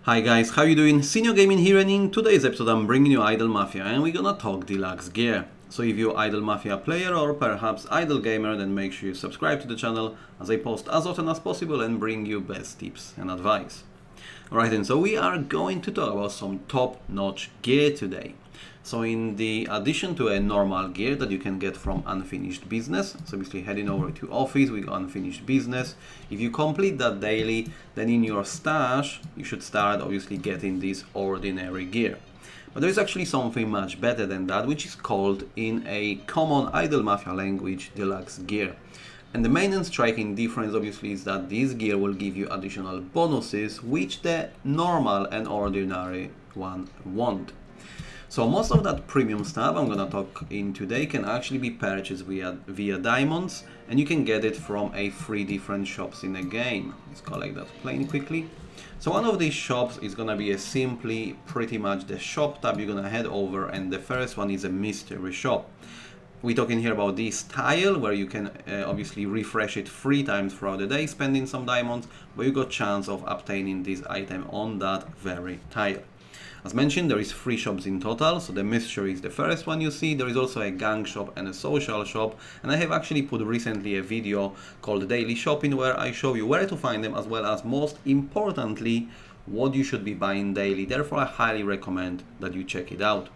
Hi guys, how you doing? Senior Gaming here, and in today's episode I'm bringing you Idle Mafia and we're gonna talk Deluxe gear. So if you're Idle Mafia player or perhaps Idle gamer, then make sure you subscribe to the channel as I post as often as possible and bring you best tips and advice. Alright then, so we are going to talk about some top-notch gear today. So in the addition to a normal gear that you can get from Unfinished Business, so basically heading over to Office, we got Unfinished Business. If you complete that daily, then in your stash, you should start obviously getting this ordinary gear. But there is actually something much better than that, which is called in a common Idle Mafia language, Deluxe gear. And the main and striking difference obviously is that this gear will give you additional bonuses which the normal and ordinary one won't. So most of that premium stuff I'm gonna talk in today can actually be purchased via diamonds, and you can get it from 3 different shops in the game. Let's collect that plane quickly. So one of these shops is gonna be simply pretty much the shop tab. You're gonna head over, and the first one is a mystery shop. We're talking here about this tile where you can obviously refresh it 3 times throughout the day, spending some diamonds, but you got chance of obtaining this item on that very tile. As mentioned, there is 3 shops in total, so the mystery is the first one you see. There is also a gang shop and a social shop, and I have actually put recently a video called Daily Shopping where I show you where to find them, as well as most importantly what you should be buying daily. Therefore I highly recommend that you check it out.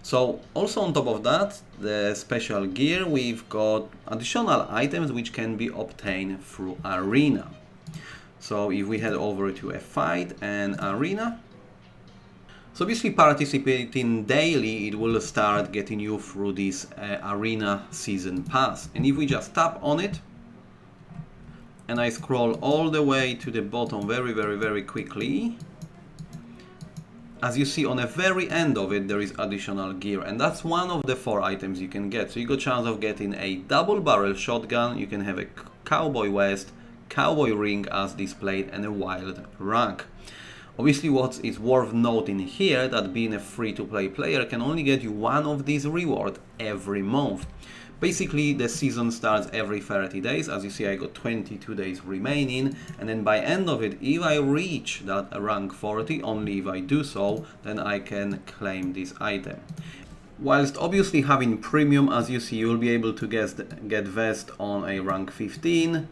So also on top of that, the special gear, we've got additional items which can be obtained through Arena. So if we head over to a fight and Arena, so obviously participating daily, it will start getting you through this Arena Season Pass. And if we just tap on it, and I scroll all the way to the bottom very quickly, as you see on the very end of it, there is additional gear, and that's one of the 4 items you can get. So you got chance of getting a double barrel shotgun, you can have a cowboy vest, cowboy ring as displayed, and a wild rag. Obviously what is worth noting here that being a free-to-play player can only get you one of these rewards every month. Basically the season starts every 30 days. As you see, I got 22 days remaining, and then by end of it, if I reach that rank 40, only if I do so, then I can claim this item. Whilst obviously having premium, as you see, you'll be able to get vest on a rank 15,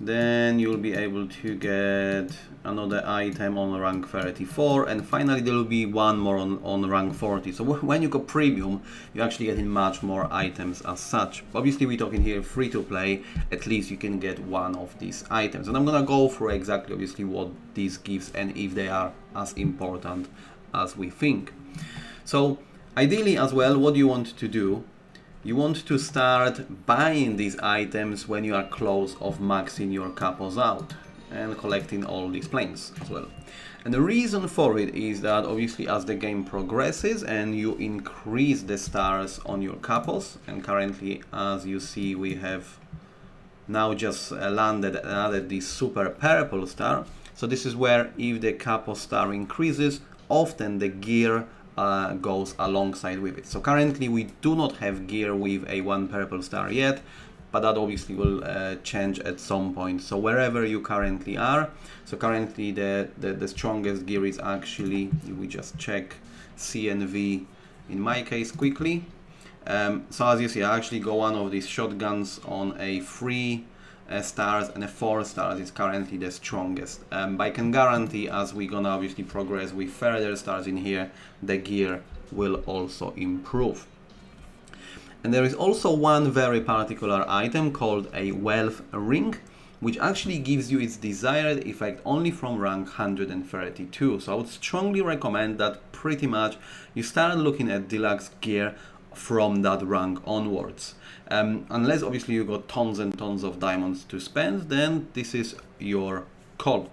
then you'll be able to get another item on rank 34, and finally there will be one more on rank 40. So when you go premium, you're actually getting much more items as such. Obviously we're talking here free to play, at least you can get one of these items, and I'm gonna go through exactly obviously what this gives and if they are as important as we think. So ideally as well, what you want to do, you want to start buying these items when you are close of maxing your capos out and collecting all these planes as well. And the reason for it is that obviously as the game progresses and you increase the stars on your capos, and currently as you see we have now just landed and added this super purple star. So this is where if the capo star increases, often the gear goes alongside with it. So currently we do not have gear with a 1 purple star yet, but that obviously will change at some point. So wherever you currently are, so currently the strongest gear is actually, if we just check CNV in my case quickly. So as you see, I actually got one of these shotguns on a 3 stars, and a 4 stars is currently the strongest. But I can guarantee as we're gonna obviously progress with further stars in here, the gear will also improve. And there is also one very particular item called a wealth ring, which actually gives you its desired effect only from rank 132. So I would strongly recommend that pretty much you start looking at deluxe gear from that rank onwards. Unless obviously you got tons and tons of diamonds to spend, then this is your call.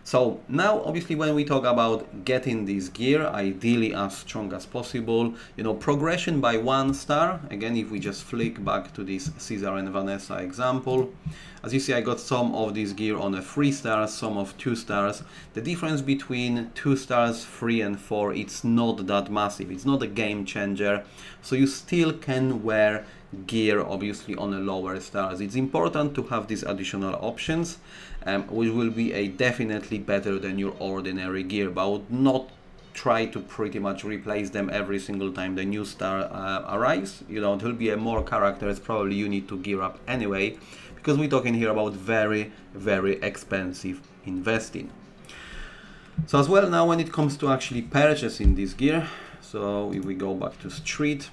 So now obviously when we talk about getting this gear, ideally as strong as possible, you know, progression by 1 star. Again, if we just flick back to this Caesar and Vanessa example, as you see, I got some of this gear on a 3 stars, some of 2 stars. The difference between 2 stars, 3 and 4, it's not that massive. It's not a game changer. So you still can wear gear obviously on a lower stars. It's important to have these additional options, which will be definitely better than your ordinary gear, but I would not try to pretty much replace them every single time the new star arrives. You know, there'll be more characters probably you need to gear up anyway, because we're talking here about very, very expensive investing. So as well, now when it comes to actually purchasing this gear, so if we go back to street,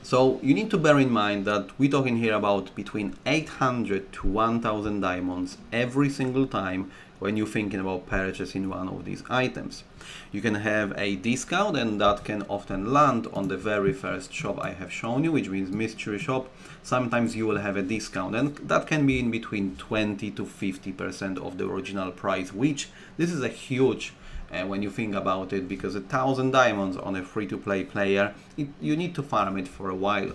so you need to bear in mind that we're talking here about between 800 to 1000 diamonds every single time when you're thinking about purchasing one of these items. You can have a discount, and that can often land on the very first shop I have shown you, which means mystery shop. Sometimes you will have a discount, and that can be in between 20 to 50% of the original price, which this is a huge when you think about it, because 1000 diamonds on a free-to-play player, you need to farm it for a while.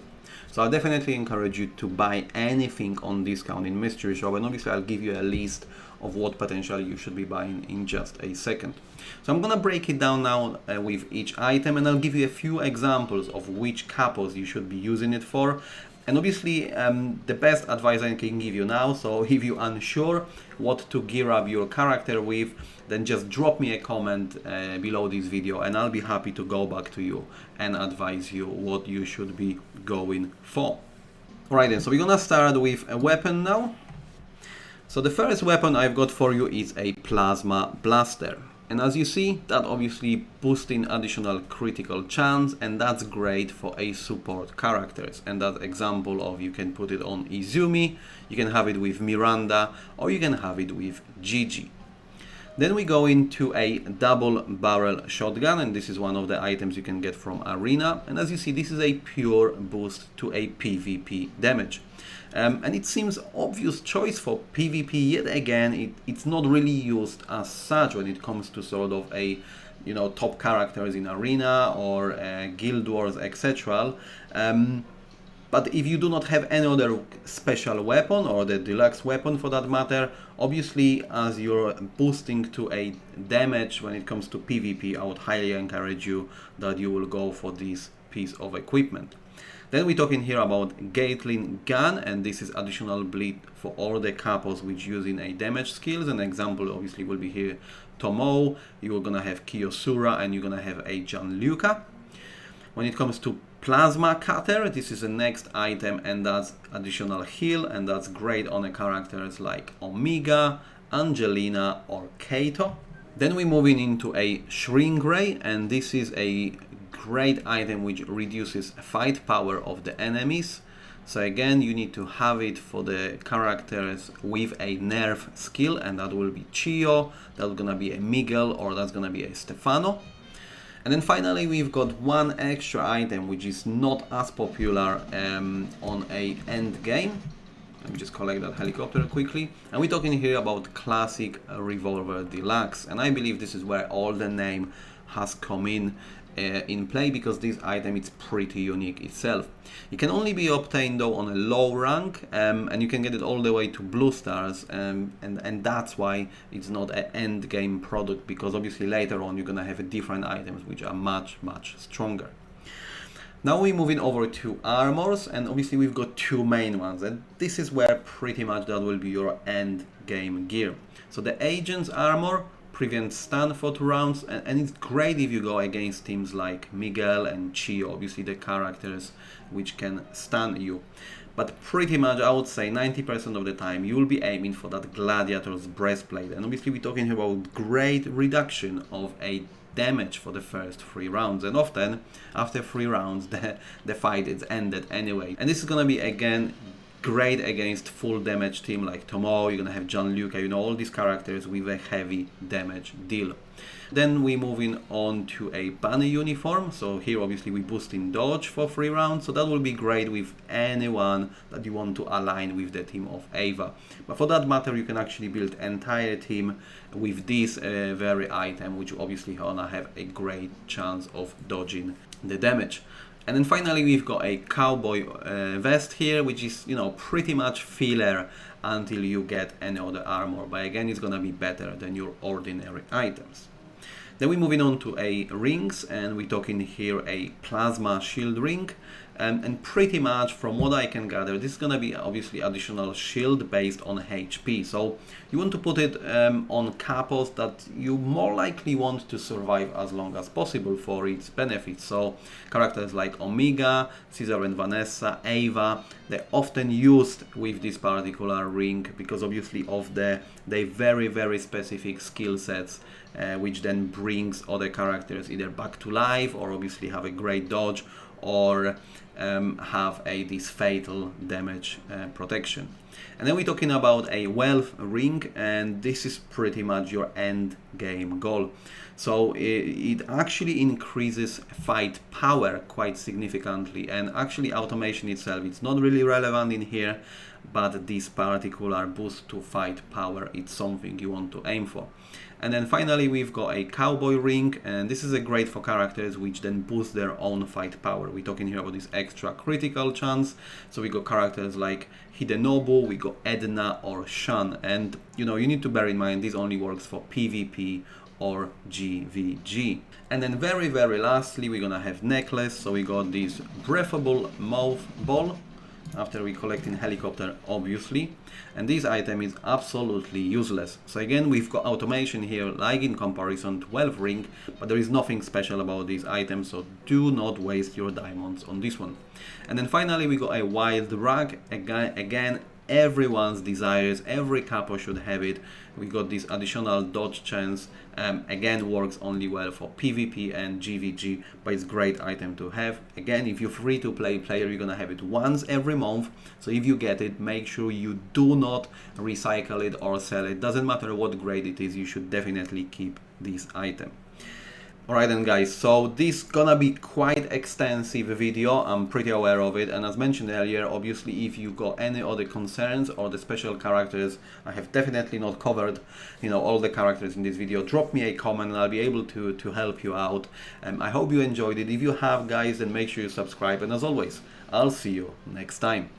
So I definitely encourage you to buy anything on discount in mystery shop, and obviously I'll give you a list of what potentially you should be buying in just a second. So I'm gonna break it down now with each item, and I'll give you a few examples of which capos you should be using it for. And obviously the best advice I can give you now, so if you're unsure what to gear up your character with, then just drop me a comment below this video, and I'll be happy to go back to you and advise you what you should be going for. Alright then, so we're gonna start with a weapon now. So the first weapon I've got for you is a plasma blaster. And as you see, that obviously boosting additional critical chance, and that's great for a support characters. And that example of, you can put it on Izumi, you can have it with Miranda, or you can have it with Gigi. Then we go into a double barrel shotgun, and this is one of the items you can get from Arena. And as you see, this is a pure boost to a PvP damage. And it seems obvious choice for PvP, yet again it's not really used as such when it comes to sort of a, you know, top characters in Arena or Guild Wars, etc. But if you do not have any other special weapon, or the deluxe weapon for that matter, obviously as you're boosting to a damage when it comes to PvP, I would highly encourage you that you will go for this piece of equipment. Then we're talking here about Gatling gun, and this is additional bleed for all the capos which using a damage skills. An example obviously will be here Tomo, you're gonna have Kiyosura, and you're gonna have a Gianluca. When it comes to plasma cutter, this is the next item, and that's additional heal, and that's great on the characters like Omega, Angelina, or Kato. Then we're moving into a shrink ray, and this is a great item which reduces fight power of the enemies. So again, you need to have it for the characters with a nerf skill, and that will be Chio, that's gonna be a Miguel, or that's gonna be a Stefano. And then finally we've got one extra item which is not as popular on a end game. Let me just collect that helicopter quickly. And we're talking here about classic revolver deluxe, and I believe this is where all the name has come in play, because this item is pretty unique itself. It can only be obtained though on a low rank, and you can get it all the way to blue stars, and that's why it's not an end game product, because obviously later on you're gonna have different items which are much stronger. Now we're moving over to armors, and obviously we've got two main ones, and this is where pretty much that will be your end game gear. So the agent's armor prevents stun for 2 rounds, and it's great if you go against teams like Miguel and Chio, obviously the characters which can stun you. But pretty much I would say 90% of the time you will be aiming for that gladiator's breastplate, and obviously we're talking about great reduction of a damage for the first 3 rounds, and often after 3 rounds the fight is ended anyway. And this is gonna be again great against full damage team like Tomo, you're gonna have Gianluca, you know, all these characters with a heavy damage deal. Then we're moving on to a bunny uniform, so here obviously we boost in dodge for 3 rounds, so that will be great with anyone that you want to align with the team of Ava. But for that matter you can actually build entire team with this very item, which obviously gonna have a great chance of dodging the damage. And then finally we've got a cowboy vest here, which is, you know, pretty much filler until you get any other armor, but again it's gonna be better than your ordinary items. Then we're moving on to a rings, and we're talking here a plasma shield ring, and pretty much from what I can gather, this is gonna be obviously additional shield based on HP. So you want to put it on capos that you more likely want to survive as long as possible for its benefits. So characters like Omega, Caesar and Vanessa, Ava, they're often used with this particular ring because obviously of their very specific skill sets, which then brings other characters either back to life or obviously have a great dodge or have this fatal damage protection. And then we're talking about a wealth ring, and this is pretty much your end game goal. So it actually increases fight power quite significantly, and actually automation itself, it's not really relevant in here, but this particular boost to fight power, it's something you want to aim for. And then finally we've got a cowboy ring, and this is a great for characters which then boost their own fight power. We're talking here about this extra critical chance. So we got characters like Hidenobu, we got Edna or Shan, and you need to bear in mind this only works for PvP or GVG. And then very lastly we're gonna have necklace. So we got this breathable mouth ball after we collect in helicopter, obviously, and this item is absolutely useless. So again, we've got automation here like in comparison to wealth ring, but there is nothing special about this item, so do not waste your diamonds on this one. And then finally we got a wild rag. Again, everyone's desires, every capo should have it. We got this additional dodge chance, again works only well for PvP and GVG, but it's a great item to have. Again, if you're free to play player, you're gonna have it once every month, so if you get it, make sure you do not recycle it or sell it. Doesn't matter what grade it is, you should definitely keep this item. Alright then guys, so this gonna be quite extensive video, I'm pretty aware of it, and as mentioned earlier, obviously if you got any other concerns or the special characters I have definitely not covered, all the characters in this video, drop me a comment and I'll be able to help you out. I hope you enjoyed it. If you have guys, then make sure you subscribe, and as always, I'll see you next time.